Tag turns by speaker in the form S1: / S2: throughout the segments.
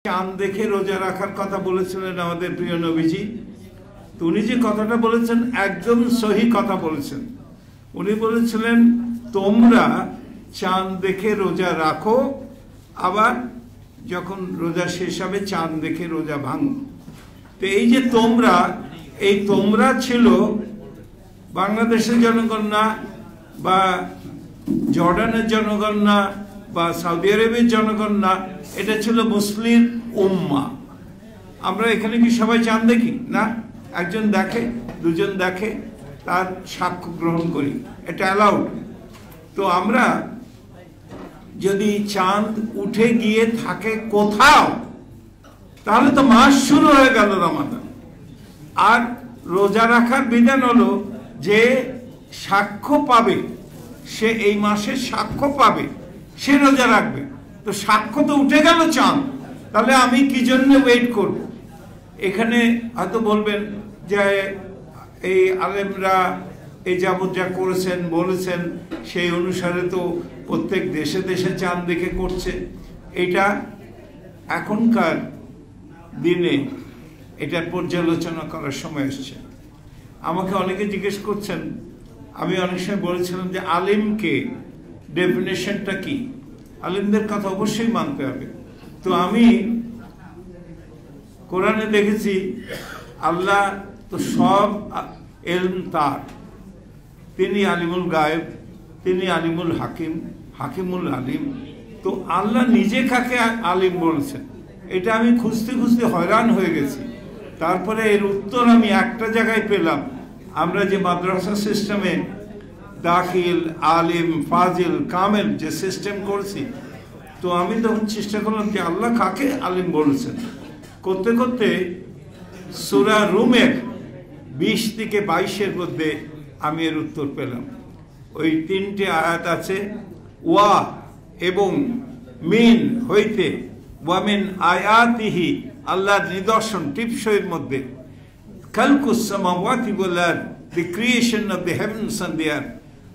S1: চাঁদ দেখে রোজা রাখার কথা বলেছিলেন আমাদের প্রিয় নবীজি। তো উনি যে কথাটা বলেছেন একদম সহি কথা বলেছেন। উনি বলেছিলেন তোমরা চাঁদ দেখে রোজা রাখো, আবার যখন রোজা শেষ হবে চাঁদ দেখে রোজা ভাঙো। তো এই যে তোমরা, এই তোমরা ছিল বাংলাদেশের জনগণ না, বা জর্ডানের জনগণ না, বা সৌদি আরবের জনগণ না, এটা ছিল মুসলিম উম্মাহ। আমরা এখানে কি সবাই চাঁদ দেখি না? একজন দেখে, দুজন দেখে, তার সাক্ষ্য গ্রহণ করি, এটা অ্যালাউড। তো আমরা যদি চাঁদ উঠে গিয়ে থাকে কোথাও, তাহলে তো মাস শুরু হয়ে গেল রমাদান। আর রোজা রাখার বিধান হলো যে সাক্ষ্য পাবে, সে এই মাসের সাক্ষ্য পাবে, সে রোজা রাখবে। তো সাক্ষ্য তো উঠে গেল চাঁদ, তাহলে আমি কি জন্য ওয়েট করব? এখানে হয়তো বলবেন যে এই আলেমরা এই যাবৎ যা করেছেন বলেছেন সেই অনুসারে তো প্রত্যেক দেশে দেশে চাঁদ দেখে করছে। এটা এখনকার দিনে এটার পর্যালোচনা করার সময় এসছে। আমাকে অনেকে জিজ্ঞেস করছেন, আমি অনেক সময় বলেছিলাম যে আলিমকে ডেফিনেশনটা কি, আলিমদের কথা অবশ্যই মানতে হবে। তো আমি কোরআনে দেখেছি আল্লাহ তো সব এলম তার, তিনি আলিমুল গায়েব, তিনি আলিমুল হাকিম, হাকিমুল আলিম। তো আল্লাহ নিজে কাকে আলিম বলছেন, এটা আমি খুঁজতে খুঁজতে হয়রান হয়ে গেছি। তারপরে এর উত্তর আমি একটা জায়গায় পেলাম। আমরা যে মাদ্রাসা সিস্টেমে দাখিল, আলিম, ফাজিল, কামেল যে সিস্টেম করছি, তো আমি তখন চেষ্টা করলাম যে আল্লাহ কাকে আলিম বলেছেন। করতে করতে সূরা রুমের 20 থেকে 22-এর মধ্যে আমি এর উত্তর পেলাম। ওই 3টে আয়াত আছে, ওয়া এবং মিন হইতে, ওয়ামিন আয়াতিহি আল্লাহর নিদর্শন, টিপসইয়ের মধ্যে, খালকুস সামাওয়াতি ওয়াল আরদ, the creation of the heavens and the earth,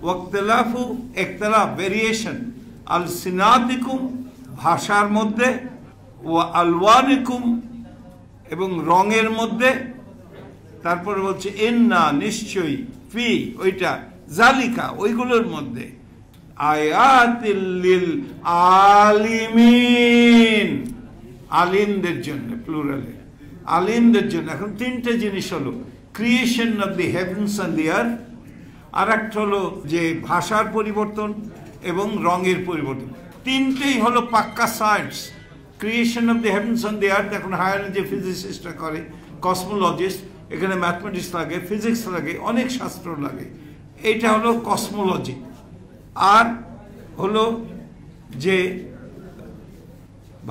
S1: ওয়াক্তলাফু ইখতিলাফ ভেরিয়েশন, আল সিনাতিকুম ভাষার মধ্যে, ওয়া আলওয়ানিকুম এবং রঙের মধ্যে। তারপরে বলছে ইন্না নিশ্চয়ই, ফি ওইটা, জালিকা ওইগুলোর মধ্যে, আয়াতিল লিল আলিমিন আলিমদের জন্য, প্লুরালে আলিমদের জন্য। এখন 3টে জিনিস হলো creation of the heavens and the earth, আর একটা হলো যে ভাষার পরিবর্তন এবং রঙের পরিবর্তন। 3টেই হলো পাক্কা science. Creation of the heavens and the earth এখন হায়ার যে ফিজিসিস্টরা করে, কসমোলজিস্ট, এখানে ম্যাথমেটিক্স লাগে, ফিজিক্স লাগে, অনেক শাস্ত্র লাগে, এটা হলো কসমোলজি। আর হলো যে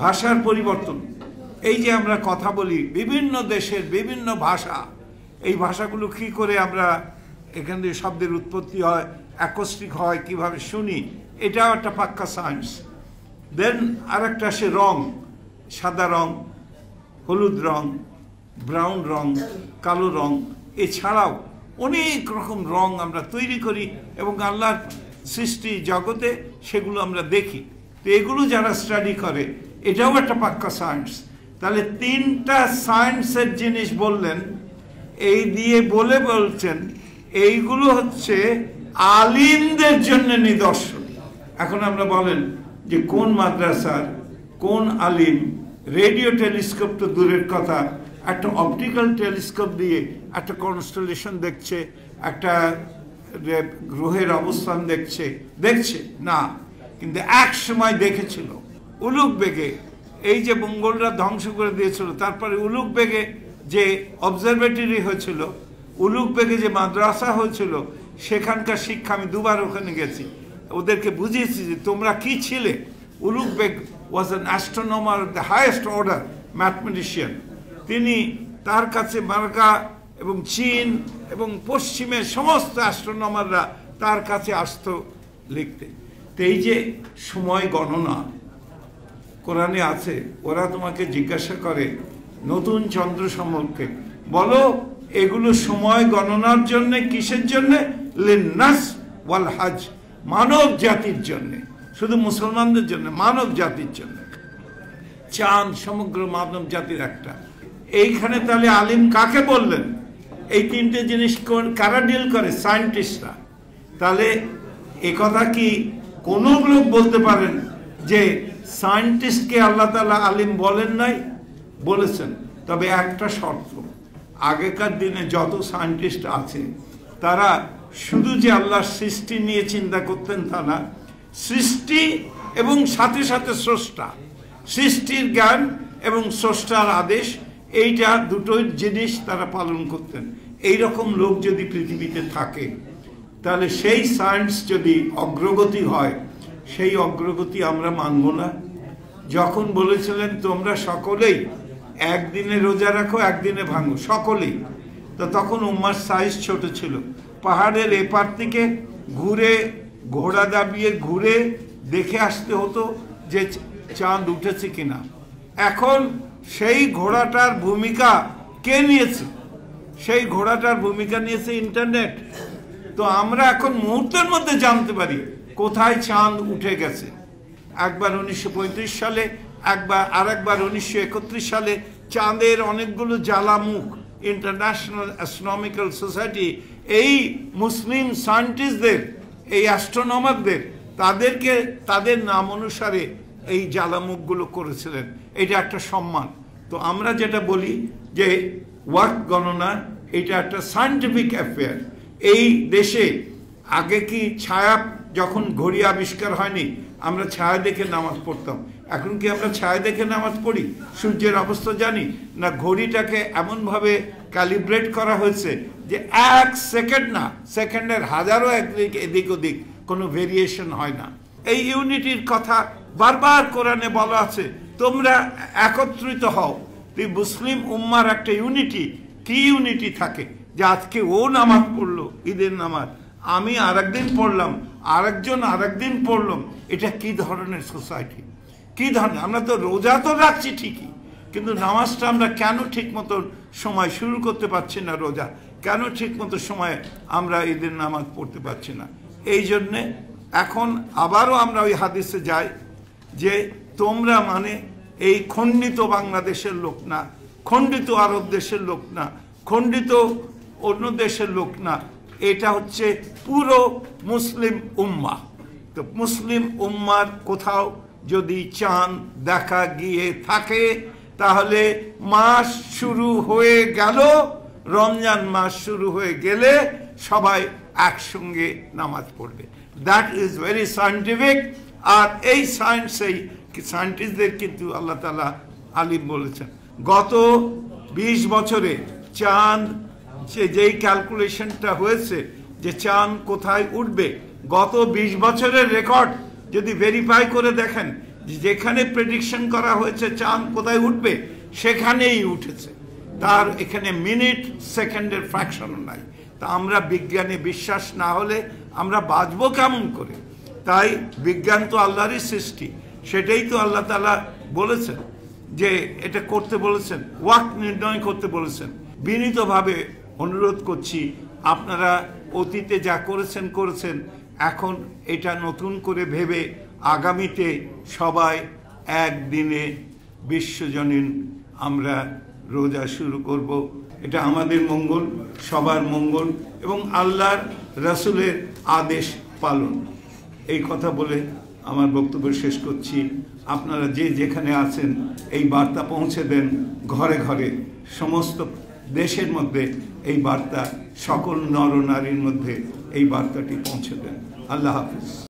S1: ভাষার পরিবর্তন, এই যে আমরা কথা বলি বিভিন্ন দেশের বিভিন্ন ভাষা, এই ভাষাগুলো কী করে আমরা এখান থেকে শব্দের উৎপত্তি হয়, অ্যাকোস্টিক হয়, কিভাবে শুনি, এটাও একটা পাক্কা সায়েন্স। দেন আর একটা আসে রং, সাদা রং, হলুদ রং, ব্রাউন রং, কালো রং, এছাড়াও অনেক রকম রং আমরা তৈরি করি এবং আল্লাহর সৃষ্টি জগতে সেগুলো আমরা দেখি। তো এগুলো যারা স্টাডি করে, এটাও একটা পাক্কা সায়েন্স। তাহলে 3টা সায়েন্সের জিনিস বললেন, এই দিয়ে বলছেন এইগুলো হচ্ছে আলিমদের জন্য নিদর্শন। এখন আমরা বলেন যে কোন মাদ্রাসার কোন আলিম রেডিও টেলিস্কোপ তো দূরের কথা, একটা অপটিক্যাল টেলিস্কোপ দিয়ে একটা কনস্টেলেশন দেখছে, একটা গ্রহের অবস্থান দেখছে না, কিন্তু এক সময় দেখেছিল উলুক বেগে। এই যে মঙ্গলরা ধ্বংস করে দিয়েছিল, তারপরে উলুক বেগে যে অবজারভেটরি হয়েছিল, উলুক বেগে যে মাদ্রাসা হয়েছিল, সেখানকার শিক্ষা আমি 2বার ওখানে গেছি, ওদেরকে বুঝিয়েছি যে তোমরা কি ছিলে। Ulugh Beg was an astronomer of the highest order, mathematician. তিনি, তার কাছে মার্কা এবং চীন এবং পশ্চিমের সমস্ত অ্যাস্ট্রোনমাররা তার কাছে আসতো লিখতে। তো এই যে সময় গণনা কোরআনে আছে, ওরা তোমাকে জিজ্ঞাসা করে নতুন চন্দ্র সম্পর্কে, বলো এগুলো সময় গণনার জন্য, কিসের জন্য? লিন্নাস ওয়াল হজ, মানব জাতির জন্য, শুধু মুসলমানদের জন্য, মানব জাতির জন্য। চাঁদ সমগ্র মানব জাতির একটা। এইখানে তাহলে আলিম কাকে বললেন? এই তিনটে জিনিস কারা ডিল করে? সায়েন্টিস্টরা। তাহলে একথা কি কোন লোক বলতে পারেন যে সায়েন্টিস্টকে আল্লাহ তাআলা আলিম বলেন নাই? বলেছেন, তবে একটা শর্ত। আগেকার দিনে যত সায়েন্টিস্ট আছে তারা শুধু যে আল্লাহর সৃষ্টি নিয়ে চিন্তা করতেন তা না, সৃষ্টি এবং সাথে সাথে স্রষ্টা, সৃষ্টির জ্ঞান এবং স্রষ্টার আদেশ, এইটা দুটোই জিনিস তারা পালন করতেন। এই রকম লোক যদি পৃথিবীতে থাকে তাহলে সেই সায়েন্স যদি অগ্রগতি হয়, সেই অগ্রগতি আমরা মানব না। যখন বলেছিলেন তোমরা সকলেই একদিনে রোজা রাখো, একদিনে ভাঙো, সকলেই, তো তখন উম্মার সাইজ ছোট ছিল। পাহাড়ের এপার থেকে ঘুরে, ঘোড়া দাবিয়ে ঘুরে দেখে আসতে হতো যে চাঁদ উঠেছে কিনা। এখন সেই ঘোড়াটার ভূমিকা কে নিয়েছে? সেই ঘোড়াটার ভূমিকা নিয়েছে ইন্টারনেট। তো আমরা এখন মুহূর্তের মধ্যে জানতে পারি কোথায় চাঁদ উঠে গেছে। একবার 1935 সালে, আরেকবার 1931 সালে চাঁদের অনেকগুলো জ্বালামুখ ইন্টারন্যাশনাল অ্যাস্ট্রোনমিক্যাল সোসাইটি এই মুসলিম সায়েন্টিস্টদের, এই অ্যাস্ট্রোনমারদের, তাদেরকে তাদের নাম অনুসারে এই জ্বালামুখগুলো করেছিলেন। এটা একটা সম্মান। তো আমরা যেটা বলি যে ওয়াক্ত গণনা এটা একটা সায়েন্টিফিক অ্যাফেয়ার। এই দেশে আগে কি ছায়া, যখন ঘড়ি আবিষ্কার হয়নি আমরা ছায়া দেখে নামাজ পড়তাম। এখন কি আমরা ছায়া দেখে নামাজ পড়ি? সূর্যের অবস্থা জানি না, ঘড়িটাকে এমনভাবে ক্যালিব্রেট করা হয়েছে যে এক সেকেন্ড না, সেকেন্ডের হাজারো এদিক ওদিক কোনো ভেরিয়েশন হয় না। এই ইউনিটির কথা বারবার কোরআনে বলা আছে, তোমরা একত্রিত হও। এই মুসলিম উম্মার একটা ইউনিটি, কি ইউনিটি থাকে যে আজকে ও নামাজ পড়লো, ঈদের নামাজ, আমি আরেকদিন পড়লাম, আরেকজন আরেকদিন পড়লাম। এটা কি ধরনের সোসাইটি, কি ধরনের? আমরা তো রোজা তো রাখছি ঠিকই, কিন্তু নামাজটা আমরা কেন ঠিক মতো সময় শুরু করতে পারছি না? রোজা কেন ঠিক মতো সময়ে আমরা ঈদের নামাজ পড়তে পারছি না? এই জন্যে এখন আবারও আমরা ওই হাদিসে যাই যে তোমরা মানে এই খণ্ডিত বাংলাদেশের লোক না, খণ্ডিত আরব দেশের লোক না, খণ্ডিত অন্য দেশের লোক না, এটা হচ্ছে পুরো মুসলিম উম্মা। তো মুসলিম উম্মার কোথাও যদি চাঁদ দেখা গিয়ে থাকে তাহলে মাস শুরু হয়ে গেল, রমজান মাস শুরু হয়ে গেলে সবাই একসঙ্গে নামাজ পড়বে। That is very scientific. আর এই সায়েন্টিস্টদের কিন্তু আল্লাহ তাআলা আলিম বলেছেন। গত 20 বছরে চাঁদ যেই ক্যালকুলেশনটা হয়েছে যে চাঁদ কোথায় উঠবে, গত 20 বছরের রেকর্ড যদি ভেরিফাই করে দেখেন, যেখানে প্রেডিকশন করা হয়েছে চাঁদ কোথায় উঠবে সেখানেই উঠেছে। তার এখানে মিনিট সেকেন্ডের ফ্র্যাকশনও নাই। তা আমরা বিজ্ঞানে বিশ্বাস না হলে আমরা বাঁচবো কেমন করে? তাই বিজ্ঞান তো আল্লাহরই সৃষ্টি, সেটাই তো আল্লাহ তাআলা বলেছেন যে এটা করতে বলেছেন, ওয়াক্ত নির্ণয় করতে বলেছেন। বিনীতভাবে অনুরোধ করছি, আপনারা অতীতে যা করেছেন, এখন এটা নতুন করে ভেবে আগামীতে সবাই একদিনে বিশ্বজনীন আমরা রোজা শুরু করব। এটা আমাদের মঙ্গল, সবার মঙ্গল এবং আল্লাহর রাসূলের আদেশ পালন। এই কথা বলে আমার বক্তব্য শেষ করছি। আপনারা যে যেখানে আছেন এই বার্তা পৌঁছে দেন ঘরে ঘরে, সমস্ত দেশের মধ্যে এই বার্তা, সকল নর নারীর মধ্যে এই বার্তাটি পৌঁছে দেন। আল্লাহ হাফিজ।